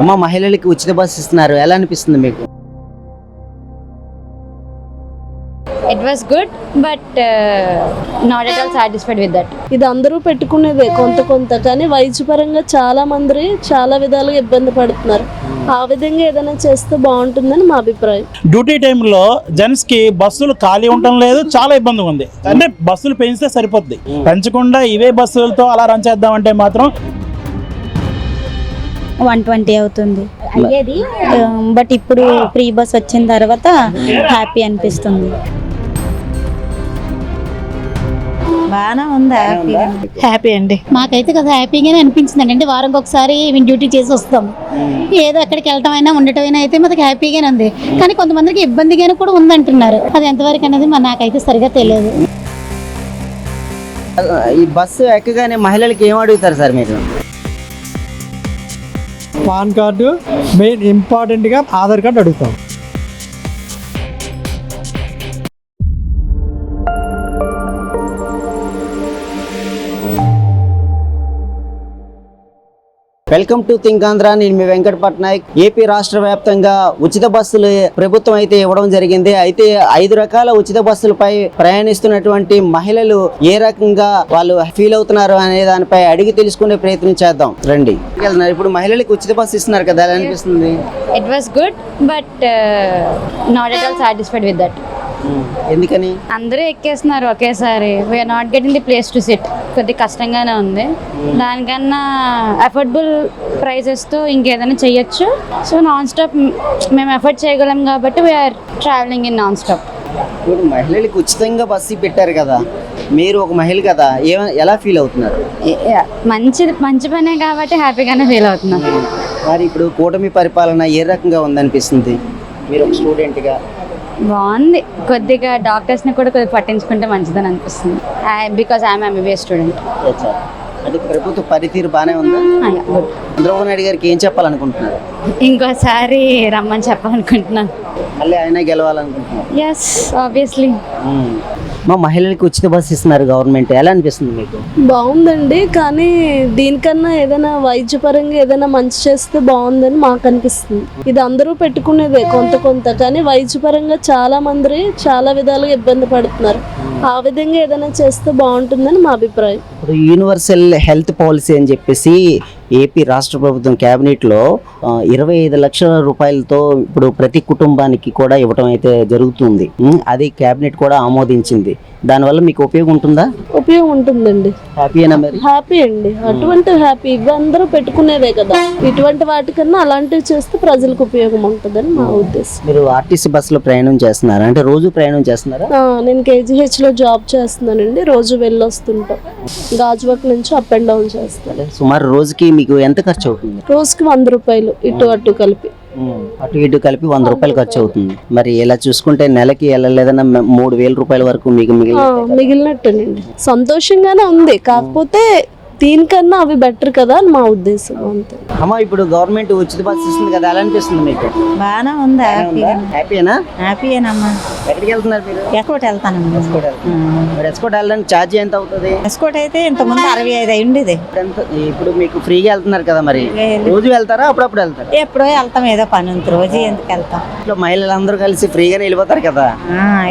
అమ్మ మహిళలకి ఉచిత బస్సు ఇస్తున్నారు, ఎలా అనిపిస్తుంది మీకు? It was good, but not at all satisfied with that. ఇది అందరూ పెట్టుకునేదే కొంత కానీ వైద్యపరంగా చాలా మంది చాలా విధాలుగా ఇబ్బంది పడుతున్నారు. ఆ విధంగా ఏదైనా చేస్తే బాగుంటుందని మా అభిప్రాయం. డ్యూటీ టైంలో జెంట్స్కి బస్సులు ఖాళీ ఉండటం లేదు, చాలా ఇబ్బందిగా ఉంది. అంటే బస్సులు పెంచితే సరిపోద్ది, పెంచకుండా ఇవే బస్సులతో అలా రన్ చేద్దామంటే మాత్రం 120 అవుతుంది అయ్యేది. బట్ ఇప్పుడు ఫ్రీ బస్ వచ్చిన తర్వాత హ్యాపీ అనిపిస్తుంది. బాగానే ఉంది, హ్యాపీ అండి. మాకైతే కదా హ్యాపీగానే అనిపించింది అంటే వారంకి ఒకసారి మేము డ్యూటీ చేసి వస్తాం. ఏదో ఎక్కడికి వెళ్ళటమైనా ఉండటమైనా అయితే మనకి హ్యాపీగానే ఉంది. కానీ కొంతమందికి ఇబ్బందిగానే కూడా ఉందంటున్నారు. అది ఎంతవరకు అనేది నాకైతే సరిగా తెలియదు. ఈ బస్సు ఎక్కగానే మహిళలకి ఏం అడుగుతారు సార్ మీరు? పాన్ కార్డు మెయిన్ ఇంపార్టెంట్గా, ఆధార్ కార్డు అడుగుతాం. Welcome to think Andhra. నేను మీ వెంకట పట్నాయక్. ఏపీ రాష్ట్ర వ్యాప్తంగా ఉచిత బస్సులు ప్రభుత్వం అయితే ఇవ్వడం జరిగింది. అయితే 5 రకాల ఉచిత బస్సులపై ప్రయాణిస్తున్నటువంటి మహిళలు ఏ రకంగా వాళ్ళు ఫీల్ అవుతున్నారు అనే దానిపై అడిగి తెలుసుకునే ప్రయత్నం చేద్దాం రండి. ఇప్పుడు మహిళలకు ఉచిత బస్సు ఇస్తున్నారు కదా, ఎలా అనిపిస్తుంది? It was good, but not at all satisfied with that. ఎందుకని? అందరూ ఎక్కేస్తున్నారు ఒకేసారి. We're not getting the place to sit. కొద్దిగా కష్టంగానే ఉంది. దానికన్నా అఫోర్డబుల్ ప్రైజెస్తో ఇంకేదైనా చెయ్యొచ్చు. సో నాన్ స్టాప్ మేము ఎఫర్ట్ చేయగలం కాబట్టి we're travelling in non stop. ఇప్పుడు మహిళలకు ఉచితంగా బస్సు పెట్టారు కదా, మీరు ఒక మహిళ కదా, ఎలా ఫీల్ అవుతున్నారు? మంచి పనే కాబట్టి హ్యాపీగానే ఫీల్ అవుతున్నాను. మరి ఇప్పుడు కూటమి పరిపాలన ఏ రకంగా ఉందనిపిస్తుంది మీరు ఒక స్టూడెంట్గా? బాగుంది. కొద్దిగా డాక్టర్స్ని కూడా కొద్దిగా పట్టించుకుంటే మంచిదని అనిపిస్తుంది. Because I'm MBBS student. అది ప్రభుత్వ పనితీరు బాగానే ఉందా? చంద్రబాబు నాయుడు గారికి ఏం చెప్పాలనుకుంటున్నారు? ఇంకోసారి రమ్మని చెప్పాలనుకుంటున్నాను. మళ్ళీ ఆయన గెలవాలనుకుంటున్నారు? Yes, obviously. మా మహిళలకు ఉచిత బస్సు ఇస్తున్నారు గవర్నమెంట్, ఎలా అనిపిస్తుంది మీకు? బాగుందండి, కానీ దీనికన్నా ఏదైనా వైద్యపరంగా ఏదైనా మంచి చేస్తే బాగుందని మాకు అనిపిస్తుంది. ఇది అందరూ పెట్టుకునేదే కొంత కానీ వైద్యపరంగా చాలా మంది చాలా విధాలుగా ఇబ్బంది పడుతున్నారు. ఆ విధంగా ఏదైనా చేస్తే బాగుంటుందని మా అభిప్రాయం. ఇప్పుడు యూనివర్సల్ హెల్త్ పాలసీ అని చెప్పేసి ఏపీ రాష్ట్ర ప్రభుత్వం క్యాబినెట్లో 25 లక్షల రూపాయలతో ఇప్పుడు ప్రతి కుటుంబానికి కూడా ఇవ్వటం అయితే జరుగుతుంది. అది క్యాబినెట్ కూడా ఆమోదించింది. దానివల్ల మీకు ఉపయోగం ఉంటుందా? ఉపయోగం ఉంటుందండి. హ్యాపీనా మరి? హ్యాపీ అండి, అటువంటి హ్యాపీ. ఇవి అందరూ పెట్టుకునేవే కదా, ఇటువంటి వాటికన్నా అలాంటివి చేస్తే ప్రజలకు ఉపయోగం ఉంటుందని మా ఉద్దేశం. మీరు ఆర్టీసీ బస్సులో ప్రయాణం చేస్తున్నారా? అంటే రోజు ప్రయాణం చేస్తున్నారా? నేను KGH లో జాబ్ చేస్తున్నానండి. రోజు వెళ్ళొస్తుంటాం. గాజువాక నుంచి అప్ అండ్ డౌన్ చేస్తాను. సుమారు రోజుకి మీకు ఎంత ఖర్చు అవుతుంది? రోజుకి 100 రూపాయలు ఇటు అటు కలిపి. అటు ఇటు కలిపి 100 రూపాయలు ఖర్చు అవుతుంది. మరి ఇలా చూసుకుంటే నెలకి వెళ్ళలేదన్నా 3,000 రూపాయల వరకు మీకు మిగిలినట్టేనండి. సంతోషంగానే ఉంది, కాకపోతే దీనికన్నా అవి బెటర్ కదా అని మా ఉద్దేశం. అంతే. అమ్మా, ఇప్పుడు గవర్నమెంట్ ఉచిత బస్సు ఇస్తుంది కదా, ఎలా అనిపిస్తుంది మీకు? బాగానే ఉంది, హ్యాపీనా? హ్యాపీయేనమ్మా. ఎక్కడికి వెళ్తున్నారు మీరు? ఎస్కోట్ వెళ్తానమ్మా. మరి ఎస్కోట్ వెళ్ళడానికి ఛార్జ్ ఎంత అవుతుంది? ఎస్కోట్ అయితే ఇంతకుముందు 65 అయి ఉండేది. ఇప్పుడు మీకు ఫ్రీగా వెళ్తున్నారు కదా, మరి రోజు వెళ్తారా అప్పుడప్పుడు వెళ్తారా? ఎప్పుడో వెళ్తాం, ఏదో పని ఉంది, రోజు ఎందుకు వెళ్తాం. మహిళలందరూ కలిసి ఫ్రీగానే వెళ్ళిపోతారు కదా?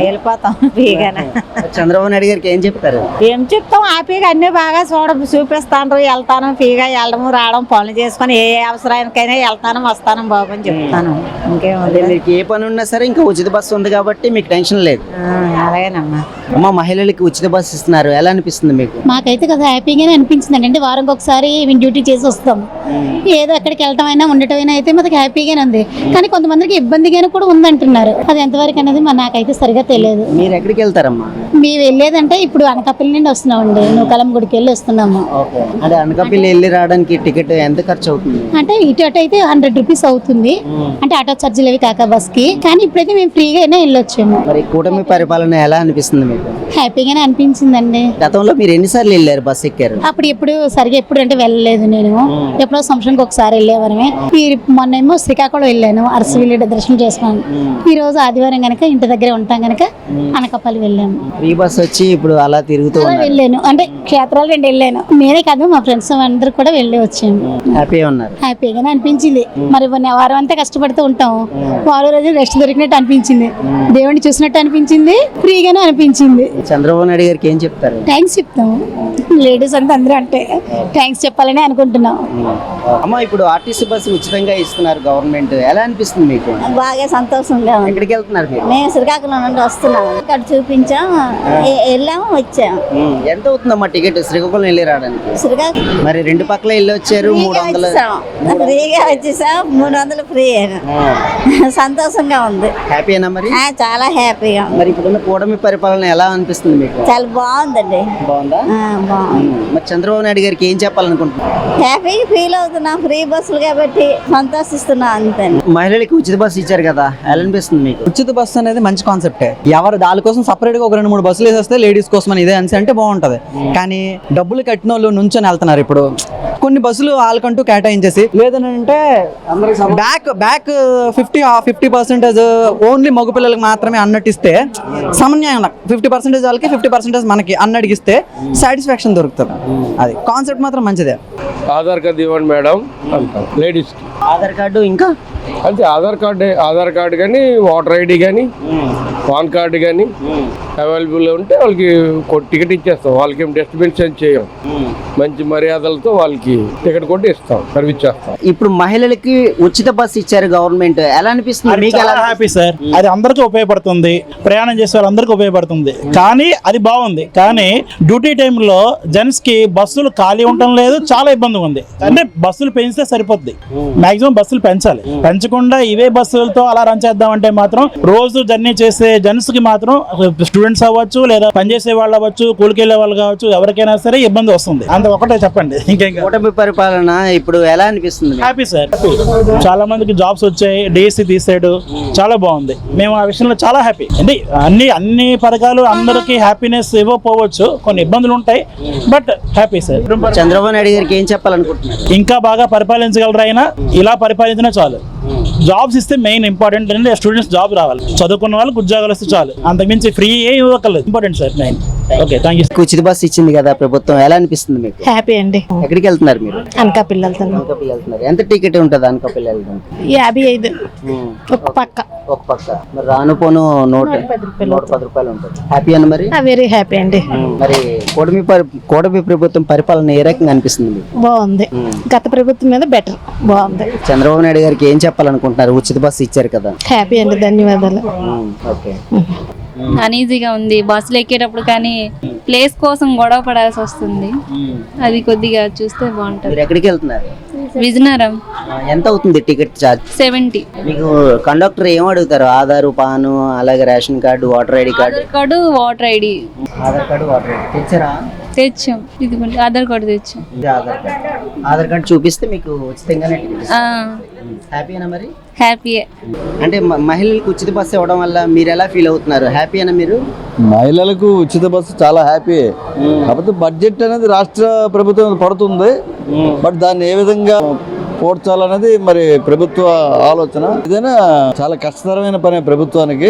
వెళ్ళిపోతాం ఫ్రీగానే. చంద్రబాబు నాయుడు గారికి ఏం చెప్తారు? ఏం చెప్తాం, హ్యాపీగా అన్ని బాగా చూపిస్తాను. వెళ్తాను ఫ్రీగా, వెళ్ళడము రావడం, పనులు చేసుకొని ఏ అవసరానికైనా వెళ్తాను వస్తాను బాబు అని చెప్తాను. ఇంకేముంది, మీకు ఏ పని ఉన్నా సరే ఇంకా ఉచిత బస్సు ఉంది కాబట్టి మీకు టెన్షన్ లేదు. అలాగేనమ్మా. అమ్మ మహిళలకి ఉచిత బస్సు ఇస్తున్నారు, ఎలా అనిపిస్తుంది మీకు? మాకైతే కదా హ్యాపీగానే అనిపించింది అంటే వారంకి ఒకసారి మేము డ్యూటీ చేసి వస్తాం. ఏదో ఎక్కడికి వెళ్ళటమైనా ఉండటమైనా అయితే మనకి హ్యాపీగానే ఉంది. కానీ కొంతమందికి ఇబ్బందిగానే కూడా ఉందంటున్నారు. అది ఎంతవరకు అనేది నాకైతే సరిగా తెలియదు. మీరు ఎక్కడికి వెళ్తారమ్మా? మేము వెళ్ళేదంటే ఇప్పుడు అనకాపల్లి నుండి వస్తున్నామండి. నూకాలం గుడికి వెళ్ళి వస్తున్నాము. అంటే అనకాపల్లి వెళ్ళి రావడానికి టికెట్ ఎంత ఖర్చు అవుతుంది? అంటే ఇటు అటు అయితే 100 రూపీస్ అవుతుంది. అంటే ఆటో ఛార్జీలు అవి కాక బస్ కి. కానీ ఇప్పుడైతే మేము ఫ్రీగా అయినా వెళ్ళొచ్చు. వచ్చాము. మరి కూటమి పరిపాలన ఎలా అనిపిస్తుంది మీకు? హ్యాపీగానే అనిపించిందండి. గతంలో మీరు ఎన్నిసార్లు వెళ్ళారు, బస్సు ఎక్కారు? అప్పుడు ఎప్పుడు సరిగా ఎప్పుడు అంటే వెళ్ళలేదు నేను. ఎప్పుడో సంవత్సరానికి ఒకసారి వెళ్ళేవారమే. మొన్నేమో శ్రీకాకుళం వెళ్ళాను, అరసవిల్లి దర్శనం చేసుకున్నాను. ఈ రోజు ఆదివారం గనక ఇంటి దగ్గరే ఉంటాం గనక అనకాపల్లి వెళ్ళాము. ఫ్రీ బస్ వచ్చి ఇప్పుడు అలా తిరుగుతూ అలా ఉన్నారు. వెళ్ళాను, అంటే క్షేత్రాలు 2 వెళ్ళాను. నేనే కాదు, మా ఫ్రెండ్స్ అందరూ కూడా వెళ్ళి వచ్చాము. హ్యాపీగా ఉన్నారు. హ్యాపీగానే అనిపించింది. మరి వారం అంతా కష్టపడుతూ ఉంటాం, వారం రోజు రెస్ట్ దొరికినట్టు అనిపించింది, దేవుడిని చూసినట్టు అనిపించింది, ఫ్రీగానే అనిపించింది. చంద్రబాబు నాయుడు గారికి ఏం చెప్తారు? థ్యాంక్స్ చెప్తాము. లేడీస్ అంతా అందరూ అంటే థ్యాంక్స్ చెప్పాలని అనుకుంటున్నాం. అమ్మ, ఇప్పుడు ఆర్టీసీ బస్సు ఉచితంగా ఇస్తున్నారు గవర్నమెంట్, ఎలా అనిపిస్తుంది మీకు? బాగా సంతోషంగా ఉంది. ఎక్కడికి వెళ్తున్నారు మీరు? మేము శ్రీకాకుళం నుండి వస్తున్నాము. ఇక్కడ చూపించాం, వెళ్ళాము, వచ్చాము. ఎంత అవుతుందమ్మా టికెట్ శ్రీకాకుళం వెళ్ళి రావడానికి? శ్రీకాకుళం మరి రెండు పక్కల వెళ్ళి వచ్చారు, 300. ఫ్రీగా వచ్చేసాం, 300 ఫ్రీ. సంతోషంగా ఉంది. హ్యాపీనా మరి? చాలా హ్యాపీగా ఉంది. మరి ఇప్పుడున్న కూటమి పరిపాలన ఎలా అనిపిస్తుంది మీకు? చాలా బాగుందండి. బాగుందా? బాగుంది. మరి చంద్రబాబు నాయుడు గారికి ఏం చెప్పాలనుకుంటున్నారు? హ్యాపీగా ఫీల్ అవుతున్నాం, ఫ్రీ బస్సులు కాబట్టి సంతోషిస్తున్నాం అంతే. మహిళలకు ఉచిత బస్సు ఇచ్చారు కదా, ఎలా అనిపిస్తుంది మీకు? ఉచిత బస్సు అనేది మంచి కాన్సెప్టే. ఎవరు దాని కోసం సపరేట్ గా ఒక 2-3 బస్సులు వేసేస్తే లేడీస్ కోసం అని ఇదే అని అంటే బాగుంటది. కానీ డబ్బులు కట్టిన వాళ్ళు నుంచొని వెళ్తున్నారు. ఇప్పుడు కొన్ని బస్సులు వాళ్ళకంటూ కేటాయించేసి, లేదని అంటే బ్యాక్ 50% ఓన్లీ మగపిల్లలకి మాత్రమే అన్నట్టు ఇస్తే సమన్యాయం. 50% వాళ్ళకి 50% మనకి అన్నడిగిస్తే సాటిస్ఫాక్షన్ దొరుకుతుంది. అది కాన్సెప్ట్ మాత్రం మంచిదే. ఆధార్ కార్డు ఇవ్వండి మేడం అంటాం లేడీస్కి. ఆధార్ కార్డు ఇంకా అంతే, ఆధార్ కార్డు కానీ, ఓటర్ ఐడి కానీ, పాన్ కార్డు కానీ అవైలబుల్ ఉంటే వాళ్ళకి టికెట్ ఇచ్చేస్తాం. వాళ్ళకి ఏం డస్ట్బిన్స్ ఏం చేయం, మంచి మర్యాదలతో వాళ్ళకి టికెట్ కొట్టి ఇస్తాం, సర్వీస్ చేస్తాం. ఇప్పుడు మహిళలకి ఉచిత బస్సు ఇచ్చారు గవర్నమెంట్, ఎలా అనిపిస్తుంది మీకు? ఎలా హ్యాపీ సార్, అది అందరికీ ఉపయోగపడుతుంది, ప్రయాణం చేసే వాళ్ళందరికీ ఉపయోగపడుతుంది. కానీ అది బాగుంది. కానీ డ్యూటీ టైంలో జెంట్స్ కి బస్సులు ఖాళీ ఉండటం లేదు, చాలా ఇబ్బందిగా ఉంది. అంటే బస్సులు పెంచితే సరిపోద్ది, మాక్సిమం బస్సులు పెంచాలి. పెంచకుండా ఇవే బస్సులతో అలా రన్ చేద్దామంటే మాత్రం రోజు జర్నీ చేసే జెంట్స్ కి మాత్రం, స్టూడెంట్స్ అవ్వచ్చు, లేదా పనిచేసే వాళ్ళు అవ్వచ్చు, కూలికెళ్లే వాళ్ళు కావచ్చు, ఎవరికైనా సరే ఇబ్బంది వస్తుంది. అంత ఒకటే చెప్పండి, ఇంకేం. కూటమి పరిపాలన ఇప్పుడు ఎలా అనిపిస్తుంది? హ్యాపీ సార్, చాలా మందికి జాబ్స్ వచ్చాయి, డిఎస్సి తీసాడు, చాలా బాగుంది. మేము ఆ విషయంలో చాలా హ్యాపీ. అంటే అన్ని పథకాలు అందరికీ హ్యాపీనెస్ ఇవ్వకపోవచ్చు, కొన్ని ఇబ్బందులు ఉంటాయి, but happy sir. Chandrababu Naidu గారికి ఏం చెప్పాలనుకుంటున్నారు? ఇంకా బాగా పరిపాలించగలరు ఆయన, ఇలా పరిపాలించినా చాలు. జాబ్స్ ఇస్తే మెయిన్ ఇంపార్టెంట్. అంటే స్టూడెంట్స్ జాబ్ రావాలి, చదువుకున్న వాళ్ళకి ఉద్యోగాలు ఇస్తే చాలు, అంతకుమించి ఫ్రీ ఏం ఇవ్వకలేదు. Important sir main. Okay, thank you. ఉచిత బస్సు ఇచ్చింది కదా ప్రభుత్వం, ఎలా అనిపిస్తుంది మీకు? హ్యాపీ అండి. ఎక్కడికి వెళ్తున్నారు మీరు? అనకాపల్లి వెళ్తాను. అనకాపల్లి వెళ్తున్నారు. ఎంత టికెట్ ఉంటుంది అనకాపల్లి వెళ్ళడానికి? 55 ఒక పక్క. ఒక పక్క. మరి రాను పోను 110 రూపాయలు ఉంటుంది. హ్యాపీ అని మరి? వెరీ హ్యాపీ అండి. మరి కూటమి ప్రభుత్వం పరిపాలన ఏ రకంగా అనిపిస్తుంది మీకు? బాగుంది. గత ప్రభుత్వం మీద బెటర్, బాగుంది. చంద్రబాబు నాయుడు గారికి ఏం చెప్పాలనుకుంటున్నారు? ఉచిత బస్సు ఇచ్చారు కదా. హ్యాపీ అండి, ధన్యవాదాలు. ఓకే. అనీజీగా ఉంది. బస్సులు ఎక్కేటప్పుడు కానీ ప్లేస్ కోసం గొడవ పడాల్సి వస్తుంది. అది కొద్దిగా చూస్తే బాగుంటుంది. మీరు ఎక్కడికి వెళ్తున్నారు? విజయనగరం. ఎంత అవుతుంది టికెట్ ఛార్జ్? 70. మీకు కండక్టర్ ఏం అడుగుతారు? ఆధార్, పాను, అలాగే ration card, voter ID card. Aadhaar card, voter ID. Aadhaar card, voter ID తెచ్చారా? తెచ్చాం. ఇది ఆధార్ కార్డు తెచ్చాం. ఆధార్ కార్డు చూపిస్తే మీకు ఉచితంగానే టికెట్ ఇస్తారు. హ్యాపీనా మరి? హ్యాపీయే. అంటే మహిళలకు ఉచిత బస్సు ఇవ్వడం వల్ల మీరు ఎలా ఫీల్ అవుతున్నారు? హ్యాపీనా మీరు? మహిళలకు ఉచిత బస్సు చాలా హ్యాపీ. కాకపోతే బడ్జెట్ అనేది రాష్ట్ర ప్రభుత్వం పడుతుంది, బట్ దాన్ని ఏ విధంగా పోడ్చాలనేది మరి ప్రభుత్వ ఆలోచన. ఇదైనా చాలా కష్టతరమైన పని ప్రభుత్వానికి.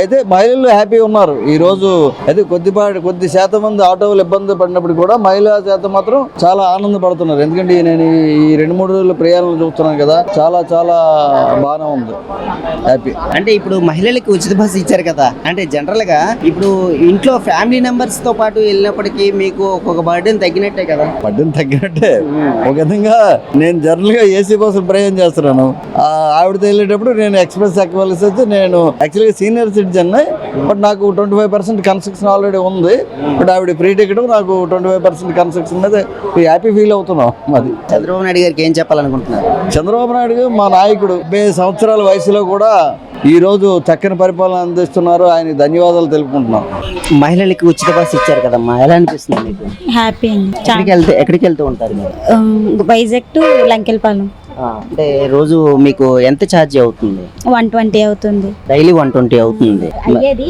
అయితే మహిళలు హ్యాపీ ఉన్నారు ఈ రోజు. అయితే కొద్ది శాతం మంది ఆటోలు ఇబ్బంది పడినప్పుడు కూడా మహిళా శాతం మాత్రం చాలా ఆనందపడుతున్నారు. ఎందుకంటే నేను ఈ 2-3 రోజుల ప్రయాణం చూస్తున్నాను కదా, చాలా చాలా బాగానే ఉంది, హ్యాపీ. అంటే ఇప్పుడు మహిళలకు ఉచిత బస్సు ఇచ్చారు కదా, అంటే జనరల్ గా ఇప్పుడు ఇంట్లో ఫ్యామిలీ మెంబర్స్ తో పాటు వెళ్ళినప్పటికీ మీకు ఒక బర్డెన్ తగ్గినట్టే కదా? బర్డెన్ తగ్గినట్టే. ఒక విధంగా నేను జనరల్ గా ఏసీ బస్సు ప్రయాణం చేస్తున్నాను. ఆవిడతో వెళ్ళేటప్పుడు నేను ఎక్స్ప్రెస్ ఎక్కవలసి వచ్చి, నేను యాక్చువల్గా సీనియర్ సిటిజన్, బట్ నాకు 25% కన్స్ట్రక్షన్ ఆల్రెడీ ఉంది. బట్ ఆవిడ ఫ్రీ టికెట్, నాకు 25% కన్స్ట్రక్షన్ మీద హ్యాపీ ఫీల్ అవుతున్నాం. అది చంద్రబాబు నాయుడు గారికి ఏం చెప్పాలనుకుంటున్నారు? చంద్రబాబు నాయుడు మా నాయకుడు. 50 సంవత్సరాల వయసులో కూడా ఈ రోజు చక్కని పరిపాలన అందిస్తున్నారు, ఆయన ధన్యవాదాలు తెలుపుకుంటున్నాం. మహిళలకి ఉచిత బస్సు ఇచ్చారు కదమ్మా, ఎలా అనిపిస్తుంది మీకు? హ్యాపీ అండి. ఎక్కడికి వెళ్తూ ఉంటారు మీరు? వైజాగ్ టు లంకెల్పాలెం. అంటే రోజు మీకు ఎంత ఛార్జ్ అవుతుంది? 120 అవుతుంది డైలీ 120 అవుతుంది. అయ్యేది.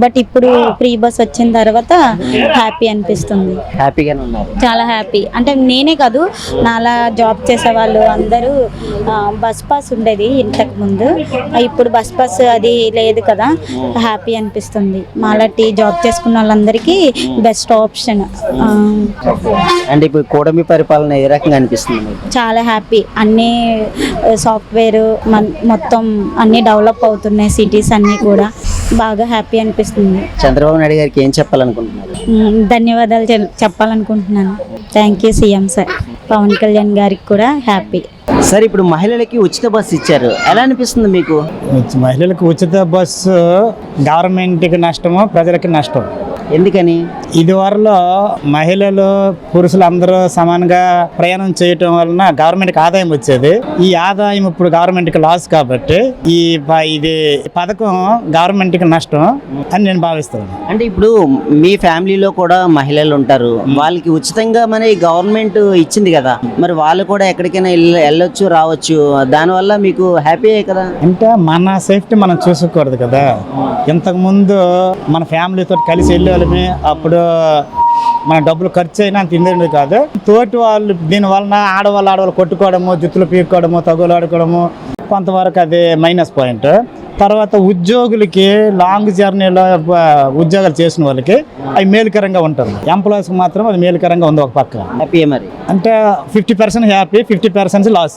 బట్ ఇప్పుడు ఫ్రీ బస్ వచ్చిన తర్వాత హ్యాపీ అనిపిస్తుంది. హ్యాపీగానే ఉన్నారు? చాలా హ్యాపీ. అంటే నేనే కాదు, నాలా జాబ్ చేసే వాళ్ళు అందరూ బస్ పాస్ ఉండేది ఇంతకు ముందు, ఇప్పుడు బస్ పాస్ అది లేదు కదా, హ్యాపీ అనిపిస్తుంది. మాలాంటి జాబ్ చేసుకున్న వాళ్ళందరికీ బెస్ట్ ఆప్షన్. అంటే ఇప్పుడు కూటమి పరిపాలన ఏ రకంగా అనిపిస్తుంది మీకు? చాలా హ్యాపీ. అన్ని సాఫ్ట్వేర్ మొత్తం అన్ని డెవలప్ అవుతున్నాయి, సిటీస్ అన్నీ కూడా బాగా హ్యాపీ అనిపిస్తుంది. చంద్రబాబు నాయుడు గారికి ఏం చెప్పాలనుకుంటున్నారు? ధన్యవాదాలు చెప్పాలనుకుంటున్నాను. Thank you CM sir. Pawan Kalyan గారికి కూడా హ్యాపీ. సార్, ఇప్పుడు మహిళలకి ఉచిత బస్సు ఇచ్చారు, ఎలా అనిపిస్తుంది మీకు? మహిళలకు ఉచిత బస్సు గవర్నమెంట్కి నష్టము, ప్రజలకి నష్టం. ఎందుకని? ఇదివరలో మహిళలు పురుషులు అందరూ సమానంగా ప్రయాణం చేయటం వలన గవర్నమెంట్కి ఆదాయం వచ్చేది. ఈ ఆదాయం ఇప్పుడు గవర్నమెంట్కి లాస్ కాబట్టి ఇది పథకం గవర్నమెంట్కి నష్టం అని నేను భావిస్తున్నాను. అంటే ఇప్పుడు మీ ఫ్యామిలీలో కూడా మహిళలు ఉంటారు, వాళ్ళకి ఉచితంగా మన గవర్నమెంట్ ఇచ్చింది కదా, మరి వాళ్ళు కూడా ఎక్కడికైనా వెళ్ళొచ్చు రావచ్చు, దానివల్ల మీకు హ్యాపీ కదా? అంటే మన సేఫ్టీ మనం చూసుకోకూడదు కదా. ఇంతకుముందు మన ఫ్యామిలీతో కలిసి వెళ్ళేవాళ్ళమే, అప్పుడు మన డబ్బులు ఖర్చు అయినా అంత ఇందేది కాదు. తోటి వాళ్ళు దీని వలన ఆడవాళ్ళు కొట్టుకోవడము, జుత్తులు పీక్కోవడము, తగులు ఆడుకోవడము కొంతవరకు అది మైనస్ పాయింట్. తర్వాత ఉద్యోగులకి లాంగ్ జర్నీలో ఉద్యోగాలు చేసిన వాళ్ళకి అవి మేలుకరంగా ఉంటుంది. ఎంప్లాయీస్కి మాత్రం అది మేలుకరంగా ఉంది. ఒక పక్క హ్యాపీ మరి అంటే 50% హ్యాపీ, 50% లాస్.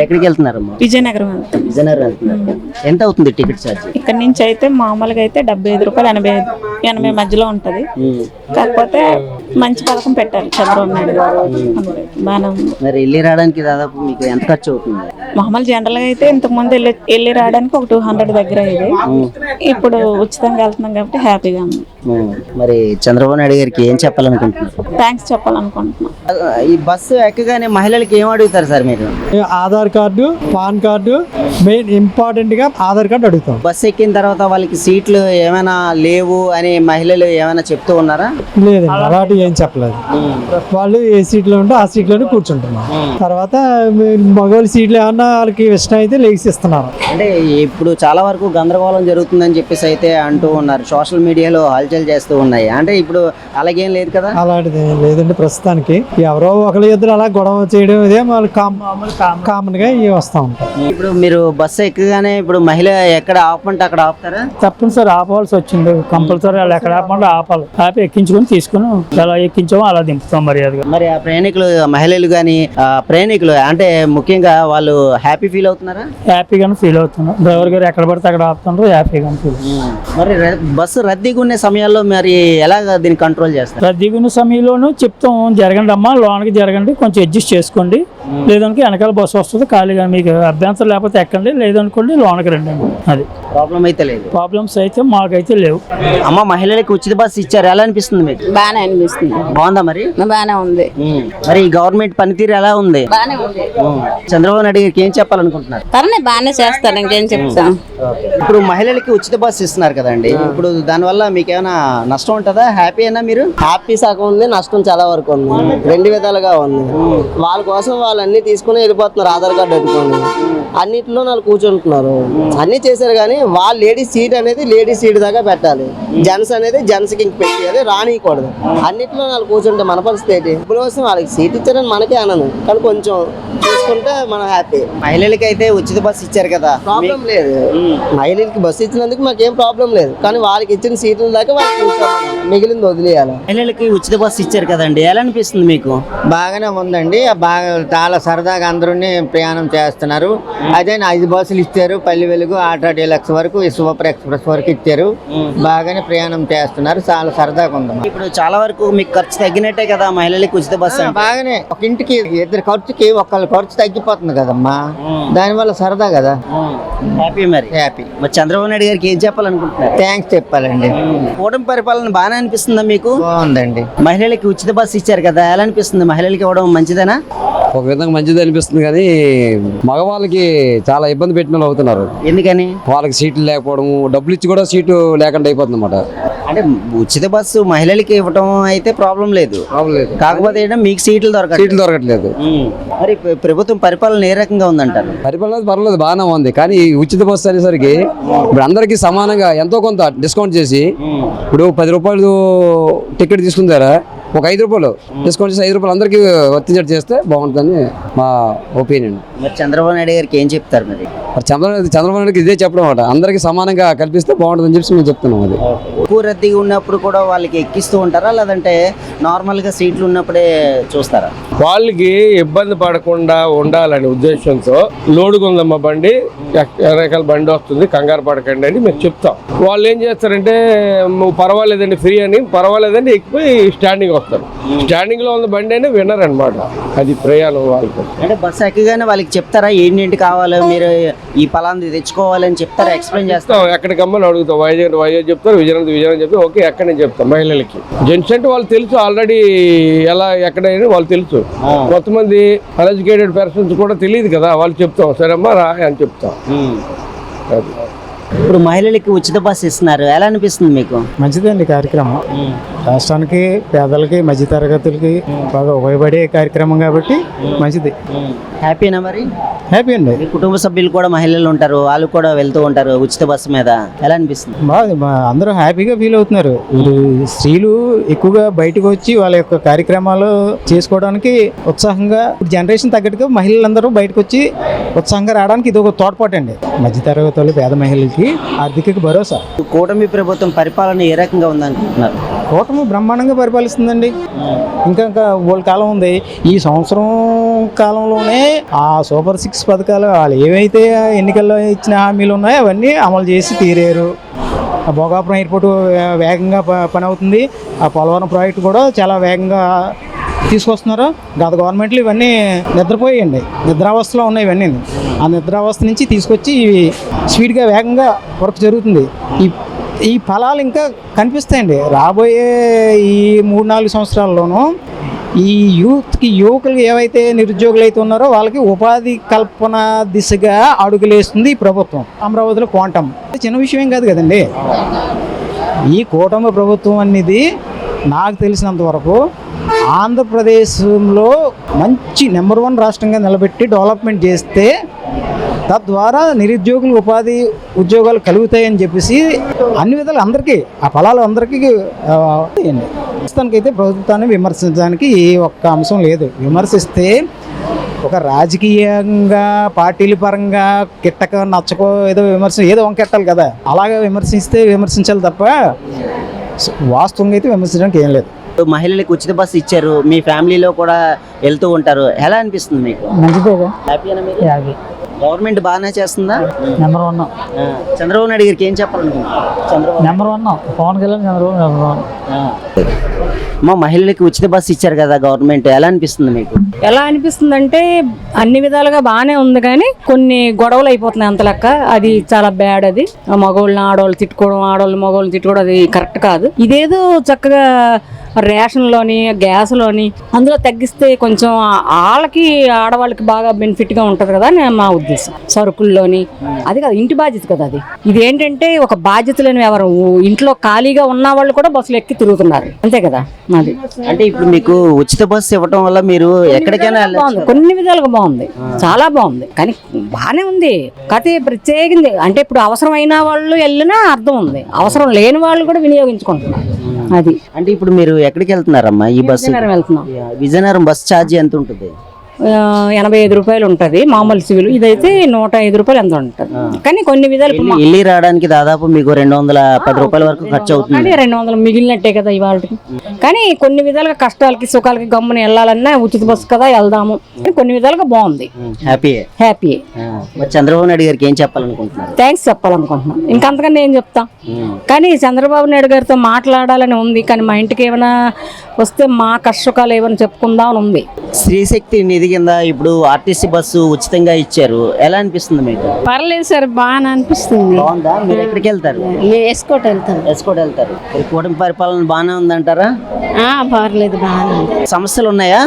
ఎక్కడికి వెళ్తున్నారు? విజయనగరం. విజయనగరం వెళ్తున్నారు. ఎంత అవుతుంది టికెట్ ఛార్జ్? ఇక్కడ నుంచి అయితే మామూలుగా అయితే 75 రూపాయలు, 80 మధ్యలో ఉంటది. కాకపోతే మంచి పథకం పెట్టారు చంద్రబాబు నాయుడు గారు. బాగా మరి వెళ్ళి రావడానికి దాదాపు మీకు ఎంత ఖర్చు అవుతుంది? మామూలు జనరల్ గా అయితే ఇంతకు ముందు వెళ్ళి రావడానికి ఒక 200 దగ్గర ఇది. ఇప్పుడు ఉచితంగా వెళ్తున్నాం కాబట్టి హ్యాపీగా ఉంది. మరి చంద్రబాబు నాయుడు గారికి ఏం చెప్పాలనుకుంటున్నారు? థ్యాంక్స్ చెప్పాలనుకుంటున్నాం. ఈ బస్సు ఎక్కగానే మహిళలకి ఏం అడుగుతారు సార్ మీరు? Aadhaar card, pan card, main important గా ఆధార్ కార్డు అడుగుతాం. బస్సు ఎక్కిన తర్వాత వాళ్ళకి సీట్లు ఏమైనా లేవు అని మహిళలు ఏమైనా చెప్తూ ఉన్నారా? లేదండి, అలాంటివి ఏం చెప్పలేదు. వాళ్ళు ఏ సీట్లో ఉంటే ఆ సీట్లోనే కూర్చుంటున్నారు. తర్వాత మగవాళ్ళ సీట్లు ఏమన్నా వాళ్ళకి ఇష్టం అయితే లేచి ఇస్తున్నారు. అంటే ఇప్పుడు చాలా వరకు గందరగోళం జరుగుతుందని చెప్పేసి అయితే అంటూ ఉన్నారు, సోషల్ మీడియాలో హల్చల్ చేస్తూ ఉన్నాయి. అంటే ఇప్పుడు అలాగేం లేదు కదా? అలాంటిది లేదండి ప్రస్తుతానికి. ఎవరో ఒకరి ఇద్దరు అలా గొడవ చేయడం ఇదే కామన్ గా ఇవి వస్తూ ఉంటాయి. ఇప్పుడు మీరు బస్సు ఎక్కగానే ఇప్పుడు మహిళ ఎక్కడ ఆపమంటే అక్కడ ఆపుతారా? తప్పనిసరి ఆపవలసి వచ్చింది. కంపల్సరీ వాళ్ళు ఎక్కడ ఆపమంటే ఆపాలి. ఆపి ఎక్కించుకొని తీసుకుని ఎలా ఎక్కించామో అలా దింపుతాం మర్యాదగా. మరి ఆ ప్రయాణికులు మహిళలు కానీ ప్రయాణికులు అంటే ముఖ్యంగా వాళ్ళు హ్యాపీ ఫీల్ అవుతున్నారా? హ్యాపీగానే ఫీల్ అవుతున్నాం. డ్రైవర్ గారు ఎక్కడ పడితే అక్కడ ఆపుతున్నారు, హ్యాపీగానే ఫీల్. మరి బస్సు రద్దీగా ఉన్న సమయాల్లో మరి ఎలాగ దీన్ని కంట్రోల్ చేస్తారు? రద్దీగా ఉన్న సమయంలోనూ చెప్తాం, జరగండి అమ్మా, లోనికి జరగండి, కొంచెం అడ్జస్ట్ చేసుకోండి, లేదనుకో వెనకాల బస్సు వస్తుంది ఖాళీగా, మీకు అభ్యంతరం లేకపోతే ఎక్కండి, లేదనుకోండి లోనికి రండి. అది ప్రాబ్లం అయితే లేదు. ప్రాబ్లమ్స్ అయితే మాకైతే లేవు. అమ్మ, మహిళలకు ఉచిత బస్సు ఇచ్చారు, ఎలా అనిపిస్తుంది మీకు? బాగానే అనిపిస్తుంది. బాగుందా? మరి బాగానే ఉంది. మరి గవర్నమెంట్ పనితీరు ఎలా ఉంది? బాగానే ఉంది. చంద్రబాబు నాయుడు గారికి ఏం చెప్పాలనుకుంటున్నారు? తననే బాగానే చేస్తారు, ఇంకేం చెప్తాం. ఇప్పుడు మహిళలకి ఉచిత బస్సు ఇస్తున్నారు కదండి, ఇప్పుడు దానివల్ల మీకు ఏమైనా నష్టం ఉంటుందా? హ్యాపీ అయినా మీరు? హ్యాపీ సగం ఉంది, నష్టం చాలా వరకు ఉంది. రెండు విధాలుగా ఉంది. వాళ్ళ కోసం వాళ్ళు అన్ని తీసుకుని వెళ్ళిపోతున్నారు, ఆధార్ కార్డు పెట్టుకొని అన్నింటిలో వాళ్ళు కూర్చుంటున్నారు. అన్ని చేశారు కానీ వాళ్ళు లేడీస్ సీట్ అనేది లేడీస్ సీట్ దాకా పెట్టాలి, జెంట్స్ అనేది జెంట్స్ కి పెట్టాలి, రానియకూడదు. అన్నింటిలో వాళ్ళు కూర్చుంటే మన పరిస్థితి ఏంటి? ఇప్పుడు వస్తే వాళ్ళకి సీట్ ఇచ్చారని మనకే ఆనందం, కానీ కొంచెం చూసుకుంటే మనం హ్యాపీ. మహిళలకి అయితే ఉచిత బస్సు ఇచ్చారు కదా, ప్రాబ్లం లేదు. మహిళలకి బస్సు ఇచ్చినందుకు మాకేం ప్రాబ్లం లేదు, కానీ వాళ్ళకి ఇచ్చిన సీట్ల దాకా వాళ్ళకి కూర్చోవాలి, మిగిలింది వదిలేయాలి. మహిళలకి ఉచిత బస్సు ఇచ్చారు కదండి, ఎలా అనిపిస్తుంది మీకు? బాగానే ఉందండి, బాగా చాలా సరదాగా అందరూ ప్రయాణం చేస్తున్నారు. అదే 5 బస్సులు ఇచ్చారు, పల్లి వెలుగు, ఆటో డీలక్స్ వరకు, సూపర్ ఎక్స్ప్రెస్ వరకు ఇచ్చారు. బాగానే ప్రయాణం చేస్తున్నారు, చాలా సరదాగా ఉంది. ఇప్పుడు చాలా వరకు మీకు ఖర్చు తగ్గినట్టే కదా మహిళలకి ఉచిత బస్సు? బాగానే, ఒక ఇంటికి ఇద్దరు ఖర్చుకి ఒకళ్ళ ఖర్చు తగ్గిపోతుంది కదమ్మా, దానివల్ల సరదా కదా. హ్యాపీ. మరి హ్యాపీ. మరి చంద్రబాబు నాయుడు గారికి ఏం చెప్పాలనుకుంటున్నారు? థ్యాంక్స్ చెప్పాలండి. కూటమి పరిపాలన బాగానే అనిపిస్తుందా మీకు? బాగుందండి. మహిళలకి ఉచిత బస్సు ఇచ్చారు కదా, ఎలా అనిపిస్తుంది? మహిళలకి ఇవ్వడం మంచిదేనా? ఒక విధంగా మంచిది అనిపిస్తుంది, కానీ మగవాళ్ళకి చాలా ఇబ్బంది పెట్టిన వాళ్ళు అవుతున్నారు. ఎందుకని? వాళ్ళకి సీట్లు లేకపోవడము, డబ్బులు ఇచ్చి కూడా సీటు లేకుండా అయిపోతుంది అన్నమాట. అంటే ఉచిత బస్సు మహిళలకి ఇవ్వటం అయితే ప్రాబ్లం లేదు, కాకపోతే ఏంటంటే మీకు సీట్లు దొరకట్లేదు. మరి ప్రభుత్వం పరిపాలన ఏ రకంగా ఉందంటారు? పరిపాలన పర్వాలేదు, బాగానే ఉంది. కానీ ఈ ఉచిత బస్సు అనేసరికి ఇప్పుడు అందరికీ సమానంగా ఎంతో కొంత డిస్కౌంట్ చేసి, ఇప్పుడు 10 రూపాయలు టికెట్ తీసుకుంటారా, ఒక 5 రూపాయలు డిస్కౌంట్ చేసి 5 రూపాయలు అందరికీ వర్తించేట్టు చేస్తే బాగుంటుందని మా ఒపీనియన్. మరి చంద్రబాబు నాయుడు గారికి ఏం చెప్తారు? మరి చంద్రబాబు నాయుడుకి ఇదే చెప్పడం అన్నమాట, అందరికీ సమానంగా కల్పిస్తే బాగుంటుందని చెప్పి మేము చెప్తున్నాం. అది ఎక్కువ రద్దీగా ఉన్నప్పుడు కూడా వాళ్ళకి ఎక్కిస్తూ ఉంటారా, లేదంటే నార్మల్గా సీట్లు ఉన్నప్పుడే చూస్తారా? వాళ్ళకి ఇబ్బంది పడకుండా ఉండాలనే ఉద్దేశంతో లోడుగా ఉందమ్మా బండి, వెనకాల బండి వస్తుంది, కంగారు పడకండి అని మేము చెప్తాం. వాళ్ళు ఏం చేస్తారంటే పర్వాలేదండి ఫ్రీ అని, పర్వాలేదండి ఎక్కిపోయి స్టాండింగ్ వస్తారు. స్టాండింగ్ లో ఉన్న బండి అని వినరు అనమాట. అది ప్రయాణం వాళ్ళకి. అంటే బస్సు ఎక్కగానే వాళ్ళకి చెప్తారా ఏంటి కావాలో, మీరు ఈ పలాంది తెచ్చుకోవాలని చెప్తారా, ఎక్స్ప్లెయిన్ చేస్తాం. ఎక్కడికమ్మని అడుగుతాం, వైజాగ్ చెప్తారు, విజయనగరం చెప్తారు. ఓకే ఎక్కడ నేను చెప్తాను. మహిళలకి జెంట్స్ అంటే వాళ్ళు తెలుసు ఆల్రెడీ ఎలా ఎక్కడైనా వాళ్ళు తెలుసు. కొంతమంది అన్ఎడ్యుకేటెడ్ పర్సన్స్ కూడా తెలియదు కదా, వాళ్ళు చెప్తాం సరేమ్మా రా అని చెప్తాం. అది ఇప్పుడు మహిళలకి ఉచిత బస్సు ఇస్తున్నారు, ఎలా అనిపిస్తుంది మీకు? మంచిదండి కార్యక్రమం. రాష్ట్రానికి, పేదలకి, మధ్యతరగతులకి బాగా ఉపయోగపడే కార్యక్రమం కాబట్టి మంచిది. హ్యాపీనా? మరి హ్యాపీ అండి. మీ కుటుంబ సభ్యులు కూడా మహిళలు ఉంటారు, వాళ్ళు కూడా వెళ్తూ ఉంటారు ఉచిత బస్సు మీద, ఎలా అనిపిస్తుంది? బాగా అందరూ హ్యాపీగా ఫీల్ అవుతున్నారు. స్త్రీలు ఎక్కువగా బయటకు వచ్చి వాళ్ళ యొక్క కార్యక్రమాలు చేసుకోవడానికి ఉత్సాహంగా, జనరేషన్ తగ్గట్టుగా మహిళలందరూ బయటకు వచ్చి ఉత్సాహంగా రావడానికి ఇది ఒక తోడ్పాటు అండి. మధ్యతరగతులు, పేద మహిళలకి ఆర్థిక భరోసా. కూటమి ప్రభుత్వం పరిపాలన ఏ రకంగా ఉందనుకుంటున్నారు? కూటమి బ్రహ్మాండంగా పరిపాలిస్తుందండి. ఇంకా వాళ్ళ కాలం ఉంది. ఈ సంవత్సరం కాలంలోనే ఆ సూపర్ 6 పథకాలు వాళ్ళు ఏవైతే ఎన్నికల్లో ఇచ్చిన హామీలు ఉన్నాయో అవన్నీ అమలు చేసి తీరారు. ఆ భోగాపురం ఎయిర్పోర్ట్ వేగంగా పని అవుతుంది. ఆ పోలవరం ప్రాజెక్టు కూడా చాలా వేగంగా తీసుకొస్తున్నారు. గత గవర్నమెంట్లు ఇవన్నీ నిద్రపోయాయండి, నిద్రావస్థలో ఉన్నాయి ఇవన్నీ. ఆ నిద్రావస్థ నుంచి తీసుకొచ్చి స్పీడ్గా వేగంగా వర్క్ జరుగుతుంది. ఈ ఫలాలు ఇంకా కనిపిస్తాయండి రాబోయే ఈ 3-4 సంవత్సరాల్లోనూ. ఈ యువకులు ఏవైతే నిరుద్యోగులు అయితే ఉన్నారో వాళ్ళకి ఉపాధి కల్పన దిశగా అడుగులేస్తుంది ఈ ప్రభుత్వం. అమరావతిలో క్వాంటమ్ చిన్న విషయం ఏం కాదు కదండి. ఈ కూటమి ప్రభుత్వం అనేది నాకు తెలిసినంత వరకు ఆంధ్రప్రదేశ్లో మంచి నెంబర్ 1 రాష్ట్రంగా నిలబెట్టి డెవలప్మెంట్ చేస్తే తద్వారా నిరుద్యోగులకు ఉద్యోగాలు కలుగుతాయని చెప్పేసి అన్ని విధాలు అందరికీ ఆ ఫలాలు అందరికీ ప్రస్తుతానికైతే ప్రభుత్వాన్ని విమర్శించడానికి ఏ ఒక్క అంశం లేదు. విమర్శిస్తే ఒక రాజకీయంగా పార్టీల పరంగా కిట్టక నచ్చకో ఏదో వంకెట్టాలి కదా, అలాగే విమర్శించాలి తప్ప వాస్తవంగా అయితే విమర్శించడానికి ఏం లేదు. మహిళలకు ఉచిత బస్సు ఇచ్చారు, మీ ఫ్యామిలీలో కూడా వెళ్తూ ఉంటారు, ఎలా అనిపిస్తుంది మీకు? మంచిదేగా. హ్యాపీనా మీరు? గవర్నమెంట్ బాగానే చేస్తుందా? నెంబర్ 1. చంద్రబాబు నాయుడు గారికి ఏం చెప్పాలనుకుంటున్నారు? Chandrababu number 1 Pawan Kalyan, Chandrababu number 1. మా మహిళలకి ఉచిత బస్సు ఇచ్చారు కదా గవర్నమెంట్, ఎలా అనిపిస్తుంది మీకు? ఎలా అనిపిస్తుంది అంటే అన్ని విధాలుగా బాగానే ఉంది, కానీ కొన్ని గొడవలు అయిపోతున్నాయి అంత లెక్క. అది చాలా బ్యాడ్. అది మగవాళ్ళని ఆడవాళ్ళు తిట్టుకోవడం, ఆడవాళ్ళు మగవాళ్ళని తిట్టుకోవడం అది కరెక్ట్ కాదు. ఇదేదో చక్కగా రేషన్లోని, గ్యాస్లోని అందులో తగ్గిస్తే కొంచెం వాళ్ళకి, ఆడవాళ్ళకి బాగా బెనిఫిట్గా ఉంటుంది కదా అని మా ఉద్దేశం. సరుకుల్లోని అది కదా ఇంటి బాధ్యత కదా అది. ఇదేంటంటే ఒక బాధ్యత లేని ఎవరు ఇంట్లో ఖాళీగా ఉన్న వాళ్ళు కూడా బస్సులు ఎక్కి తిరుగుతున్నారు, అంతే కదా. అది అంటే ఇప్పుడు మీకు ఉచిత బస్సు ఇవ్వడం వల్ల మీరు ఎక్కడికైనా బాగుంది, కొన్ని విధాలుగా బాగుంది, చాలా బాగుంది. కానీ బాగానే ఉంది కథ ప్రత్యేకింది. అంటే ఇప్పుడు అవసరమైన వాళ్ళు వెళ్ళినా అర్థం ఉంది, అవసరం లేని వాళ్ళు కూడా వినియోగించుకుంటున్నారు. అది అంటే ఇప్పుడు మీరు ఎక్కడికి వెళ్తున్నారమ్మా ఈ బస్సు? వెళ్తున్నాం. విజయనగరం బస్ ఛార్జ్ ఎంత ఉంటుంది? 85 రూపాయలు ఉంటుంది మామూలు సివిల్. ఇదైతే 105 రూపాయలు ఎంత ఉంటుంది. కానీ కొన్ని విధాలు వెళ్ళి రావడానికి దాదాపు మీకు 210 రూపాయల వరకు ఖర్చు అవుతుంది. 200 మిగిలినట్టే కదా ఇవాళకి. కానీ కొన్ని విధాలుగా కష్టాలకి సుఖాలకి గమ్మున వెళ్ళాలన్నా ఉచిత బస్సు కదా వెళ్దాము. కొన్ని విధాలుగా బాగుంది, హ్యాపీ. చంద్రబాబు నాయుడు గారికి ఏం చెప్పాలనుకుంటున్నారు? థ్యాంక్స్ చెప్పాలనుకుంటున్నాను. ఇంకంతకన్నా ఏం చెప్తాం. కానీ చంద్రబాబు నాయుడు గారితో మాట్లాడాలని ఉంది, కానీ మా ఇంటికి ఏమైనా వస్తే మా కష్టసుఖాలు ఏమైనా చెప్పుకుందాం అని ఉంది. స్త్రీశక్తి నిధి కింద ఇప్పుడు ఆర్టీసీ బస్సు ఉచితంగా ఇచ్చారు, ఎలా అనిపిస్తుంది మీకు? పర్లేదు సార్, బాగా అనిపిస్తుంది. బాగుందా? మీరు ఎక్కడికి వెళ్తారు? ఎస్కోట్ వెళ్తారు. కూటమి పరిపాలన బాగానే ఉందంటారా? పర్లేదు బాగా సమస్యలు ఉన్నాయా?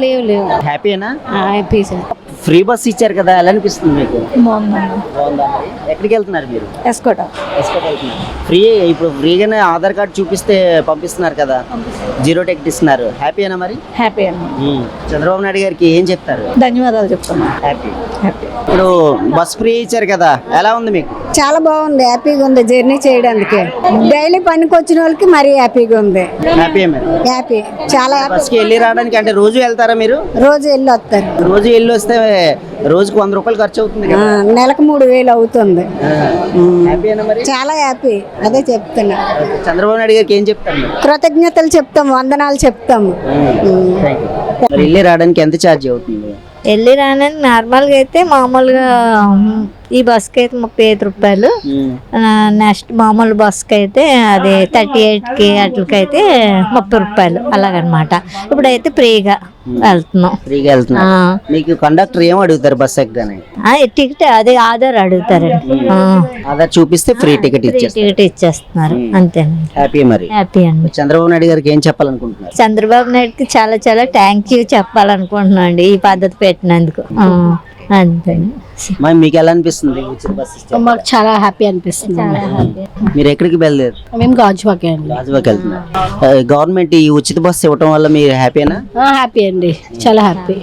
లేవు లేవు హ్యాపీనా? Happy sir. ఫ్రీ బస్ ఇచ్చారు కదా, ఎలా అనిపిస్తుంది మీకు? బాగుందండి. బాగుందా మరి? ఎక్కడికి వెళ్తున్నారు మీరు? ఎస్కోట ఎస్కోట్ వెళ్తున్నారు. ఫ్రీ ఇప్పుడు ఫ్రీగానే ఆధార్ కార్డు చూపిస్తే పంపిస్తున్నారు కదా, జీరో టికెట్ ఇస్తున్నారు. హ్యాపీనా మరి? హ్యాపీ అండి. చంద్రబాబు నాయుడు గారికి ఏం చెప్తారు? ధన్యవాదాలు చెప్తాను. హ్యాపీ. ఇప్పుడు బస్ ఫ్రీ ఇచ్చారు కదా, ఎలా ఉంది మీకు? చాలా బాగుంది, హ్యాపీగా ఉంది జర్నీ చేయడానికి. డైలీ పనికి వచ్చిన వాళ్ళకి మరీ హ్యాపీగా ఉంది. హ్యాపీ మరి? హ్యాపీ, చాలా హ్యాపీ. బస్కి వెళ్ళి రావడానికి అంటే రోజు వెళ్తారా మీరు? రోజు వెళ్ళి వస్తారు. రోజు వెళ్ళి వస్తే రోజుకు 100 రూపాయలు ఖర్చు అవుతుంది కదా. నెలకు 3000 అవుతుంది. హ్యాపీనా మరి? చాలా హ్యాపీ, అదే చెప్తున్నా. చంద్రబాబు నాయుడు గారికి ఏం చెప్తారు మీరు? కృతజ్ఞతలు చెప్తాము, వందనాలు చెప్తాము. మరి వెళ్ళి రావడానికి ఎంత ఛార్జ్ అవుతుంది? వెళ్ళి రానని నార్మల్గా అయితే మామూలుగా ఈ బస్కి అయితే 35 రూపాయలు. నెక్స్ట్ మామూలు బస్కి అయితే అది 38కి అట్లకైతే 30 రూపాయలు అలాగనమాట. ఇప్పుడైతే ఫ్రీగా వెళ్తున్నాం. ఫ్రీగా వెళ్తున్నా. మీకు కండక్టర్ ఏం అడుగుతారు బస్ ఎక్కగానే? టికెట్ అదే ఆధార్ అడుగుతారండి. ఆధార్ చూపిస్తే ఫ్రీ టికెట్ ఇచ్చేస్తారు. టికెట్ ఇచ్చేస్తున్నారు అంతేనండి. హ్యాపీ మరి? హ్యాపీ అండి. చంద్రబాబు నాయుడు గారికి ఏం చెప్పాలనుకుంటున్నారు? చంద్రబాబు నాయుడుకి చాలా చాలా థ్యాంక్ యూ చెప్పాలనుకుంటున్నాను అండి ఈ పద్ధతి పెట్టినందుకు. అంతే. మరి మీకు ఎలా అనిపిస్తుంది ఉచిత బస్ సిస్టమ్? మాకు చాలా హ్యాపీ అనిపిస్తుంది. మీరు ఎక్కడికి బయలుదేరు? మేము గాజువాకే అండి. రాజువాకి వెళ్తున్నారు. గవర్నమెంట్ ఈ ఉచిత బస్సు ఇవ్వటం వల్ల మీరు హ్యాపీనా? హ్యాపీ అండి, చాలా హ్యాపీ.